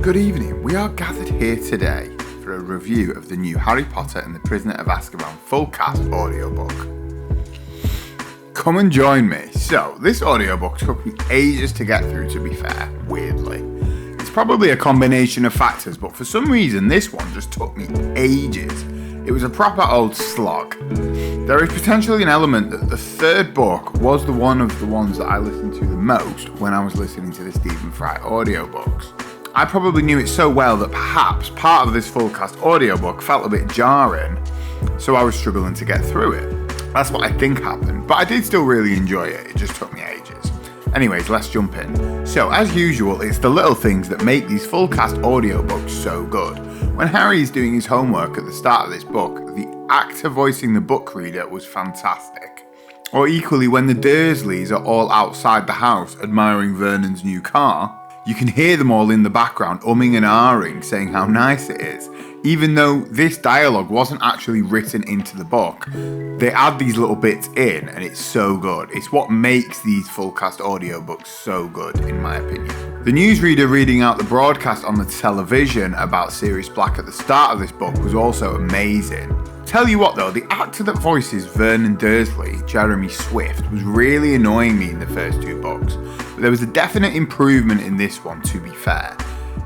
Good evening. We are gathered here today for a review of the new Harry Potter and the Prisoner of Azkaban full cast audiobook. Come and join me. So, this audiobook took me ages to get through, to be fair, weirdly. It's probably a combination of factors, but for some reason this one just took me ages. It was a proper old slog. There is potentially an element that the third book was one of the ones that I listened to the most when I was listening to the Stephen Fry audiobooks. I probably knew it so well that perhaps part of this full cast audiobook felt a bit jarring, so I was struggling to get through it. That's what I think happened, but I did still really enjoy it, it just took me ages. Anyways, let's jump in. So, as usual, it's the little things that make these full cast audiobooks so good. When Harry is doing his homework at the start of this book, the actor voicing the book reader was fantastic. Or equally, when the Dursleys are all outside the house admiring Vernon's new car, you can hear them all in the background umming and ahhing, saying how nice it is. Even though this dialogue wasn't actually written into the book, they add these little bits in and it's so good. It's what makes these full cast audiobooks so good, in my opinion. The newsreader reading out the broadcast on the television about Sirius Black at the start of this book was also amazing. Tell you what though, the actor that voices Vernon Dursley, Jeremy Swift, was really annoying me in the first two books, but there was a definite improvement in this one, to be fair.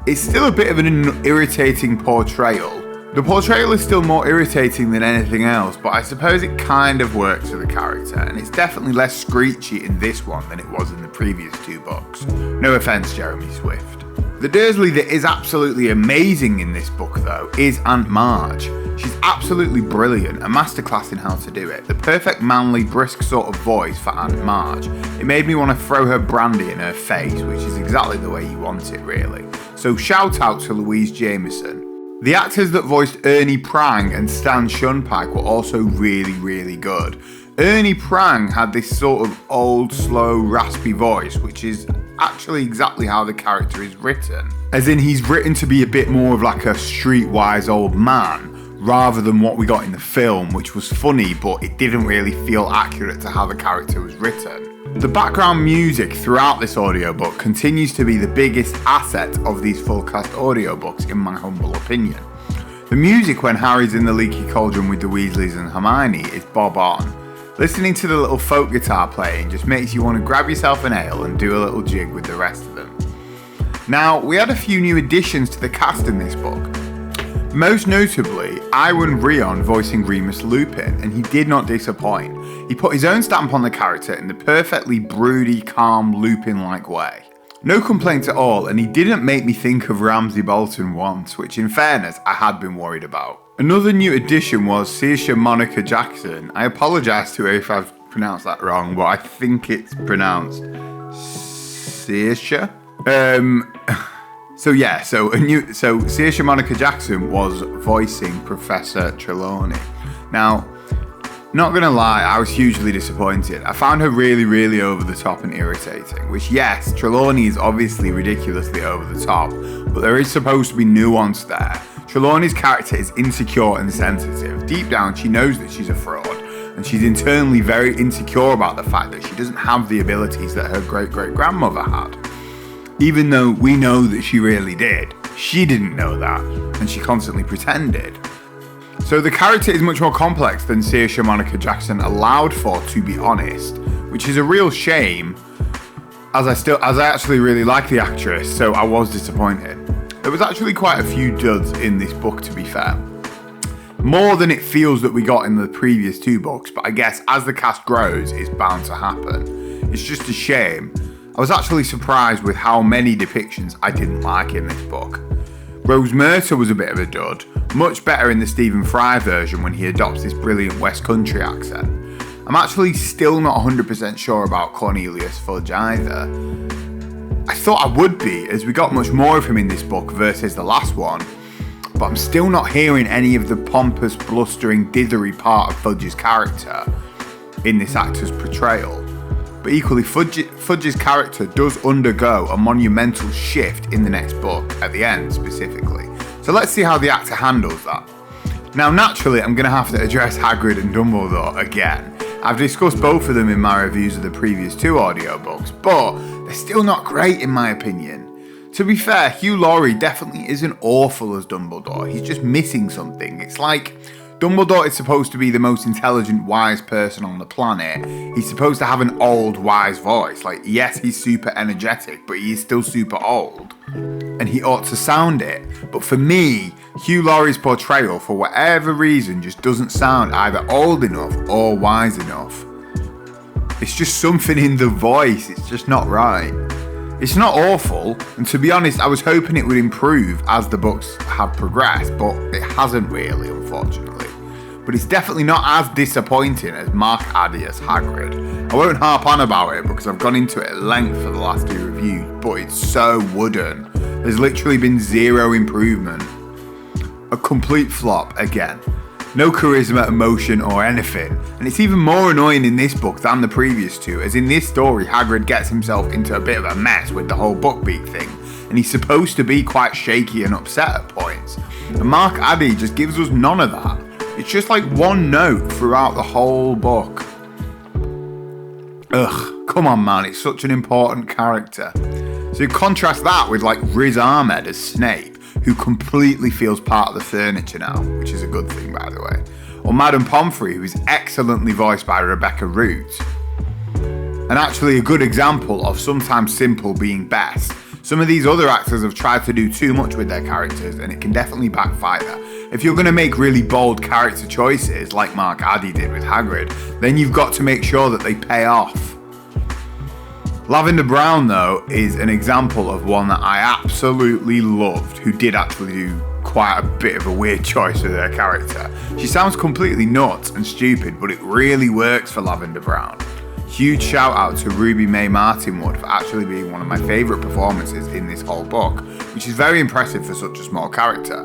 It's still a bit of an irritating portrayal. The portrayal is still more irritating than anything else, but I suppose it kind of works for the character, and it's definitely less screechy in this one than it was in the previous two books. No offence, Jeremy Swift. The Dursley that is absolutely amazing in this book, though, is Aunt Marge. She's absolutely brilliant, a masterclass in how to do it. The perfect manly, brisk sort of voice for Aunt Marge. It made me want to throw her brandy in her face, which is exactly the way you want it, really. So shout out to Louise Jameson. The actors that voiced Ernie Prang and Stan Shunpike were also really, really good. Ernie Prang had this sort of old, slow, raspy voice, which is actually exactly how the character is written. As in, he's written to be a bit more of like a streetwise old man, rather than what we got in the film, which was funny, but it didn't really feel accurate to how the character was written. The background music throughout this audiobook continues to be the biggest asset of these full cast audiobooks, in my humble opinion. The music when Harry's in the leaky cauldron with the Weasleys and Hermione is bob on. Listening to the little folk guitar playing just makes you want to grab yourself an ale and do a little jig with the rest of them. Now, we had a few new additions to the cast in this book. Most notably, Iwan Rheon voicing Remus Lupin, and he did not disappoint. He put his own stamp on the character in the perfectly broody, calm, Lupin-like way. No complaints at all, and he didn't make me think of Ramsay Bolton once, which in fairness, I had been worried about. Another new addition was Saoirse Monica Jackson. I apologise to her if I've pronounced that wrong, but I think it's pronounced Saoirse. So Saoirse Monica Jackson was voicing Professor Trelawney. Now, not gonna lie, I was hugely disappointed. I found her really, really over the top and irritating, which yes, Trelawney is obviously ridiculously over the top, but there is supposed to be nuance there. Trelawney's character is insecure and sensitive. Deep down, she knows that she's a fraud, and she's internally very insecure about the fact that she doesn't have the abilities that her great-great-grandmother had. Even though we know that she really did, she didn't know that, and she constantly pretended. So the character is much more complex than Saoirse Monica Jackson allowed for, to be honest, which is a real shame, as I actually really like the actress, so I was disappointed. There was actually quite a few duds in this book, to be fair. More than it feels that we got in the previous two books, but I guess as the cast grows, it's bound to happen. It's just a shame. I was actually surprised with how many depictions I didn't like in this book. Rose Murta was a bit of a dud, much better in the Stephen Fry version when he adopts this brilliant West Country accent. I'm actually still not 100% sure about Cornelius Fudge either. I thought I would be, as we got much more of him in this book versus the last one, but I'm still not hearing any of the pompous, blustering, dithery part of Fudge's character in this actor's portrayal. But equally, Fudge's character does undergo a monumental shift in the next book, at the end specifically. So let's see how the actor handles that. Now naturally, I'm going to have to address Hagrid and Dumbledore again. I've discussed both of them in my reviews of the previous two audiobooks, but they're still not great in my opinion. To be fair, Hugh Laurie definitely isn't awful as Dumbledore. He's just missing something. It's like Dumbledore is supposed to be the most intelligent, wise person on the planet. He's supposed to have an old, wise voice. Like, yes, he's super energetic, but he is still super old. And he ought to sound it. But for me, Hugh Laurie's portrayal, for whatever reason, just doesn't sound either old enough or wise enough. It's just something in the voice. It's just not right. It's not awful, and to be honest, I was hoping it would improve as the books have progressed, but it hasn't really, unfortunately. But it's definitely not as disappointing as Mark Addy as Hagrid. I won't harp on about it because I've gone into it at length for the last 2 reviews, but it's so wooden. There's literally been zero improvement. A complete flop again. No charisma, emotion, or anything. And it's even more annoying in this book than the previous 2, as in this story, Hagrid gets himself into a bit of a mess with the whole Buckbeak thing, and he's supposed to be quite shaky and upset at points. And Mark Addy just gives us none of that. It's just like one note throughout the whole book. Ugh, come on man, it's such an important character. So you contrast that with like Riz Ahmed as Snape, who completely feels part of the furniture now, which is a good thing, by the way. Or Madame Pomfrey, who is excellently voiced by Rebecca Root. And actually a good example of sometimes simple being best. Some of these other actors have tried to do too much with their characters, and it can definitely backfire. If you're going to make really bold character choices, like Mark Addy did with Hagrid, then you've got to make sure that they pay off. Lavender Brown, though, is an example of one that I absolutely loved, who did actually do quite a bit of a weird choice with her character. She sounds completely nuts and stupid, but it really works for Lavender Brown. Huge shout out to Ruby Mae Martinwood for actually being one of my favourite performances in this whole book, which is very impressive for such a small character.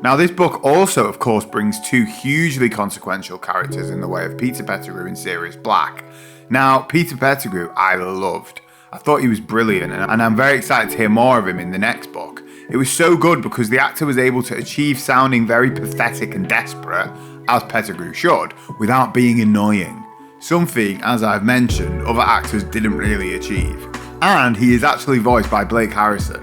Now this book also of course brings 2 hugely consequential characters in the way of Peter Pettigrew and Sirius Black. Now Peter Pettigrew I loved. I thought he was brilliant, and I'm very excited to hear more of him in the next book. It was so good because the actor was able to achieve sounding very pathetic and desperate, as Pettigrew should, without being annoying. Something, as I've mentioned, other actors didn't really achieve. And he is actually voiced by Blake Harrison,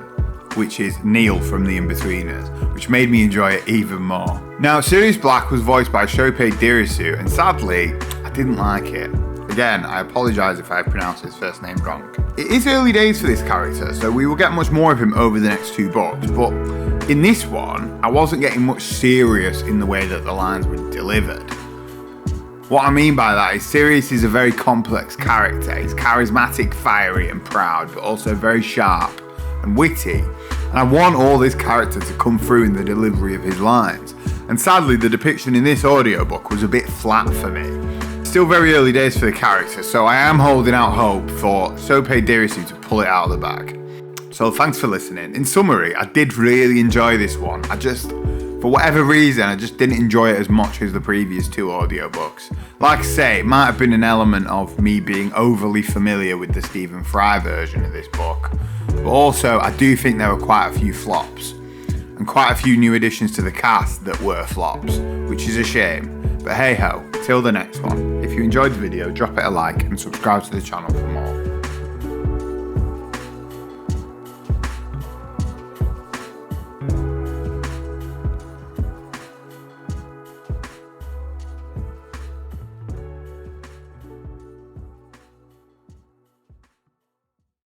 which is Neil from The Inbetweeners, which made me enjoy it even more. Now, Sirius Black was voiced by Chopin Dirisu, and sadly, I didn't like it. Again, I apologise if I pronounced his first name wrong. It is early days for this character, so we will get much more of him over the next 2 books, but in this one, I wasn't getting much serious in the way that the lines were delivered. What I mean by that is Sirius is a very complex character. He's charismatic, fiery and proud, but also very sharp and witty. And I want all this character to come through in the delivery of his lines. And sadly, the depiction in this audiobook was a bit flat for me. Still very early days for the character, so I am holding out hope for Chopin Dirisu to pull it out of the bag. So thanks for listening. In summary, I did really enjoy this one. For whatever reason, I just didn't enjoy it as much as the previous 2 audiobooks. Like I say, it might have been an element of me being overly familiar with the Stephen Fry version of this book. But also, I do think there were quite a few flops. And quite a few new additions to the cast that were flops, which is a shame. But hey ho, till the next one. If you enjoyed the video, drop it a like and subscribe to the channel for more.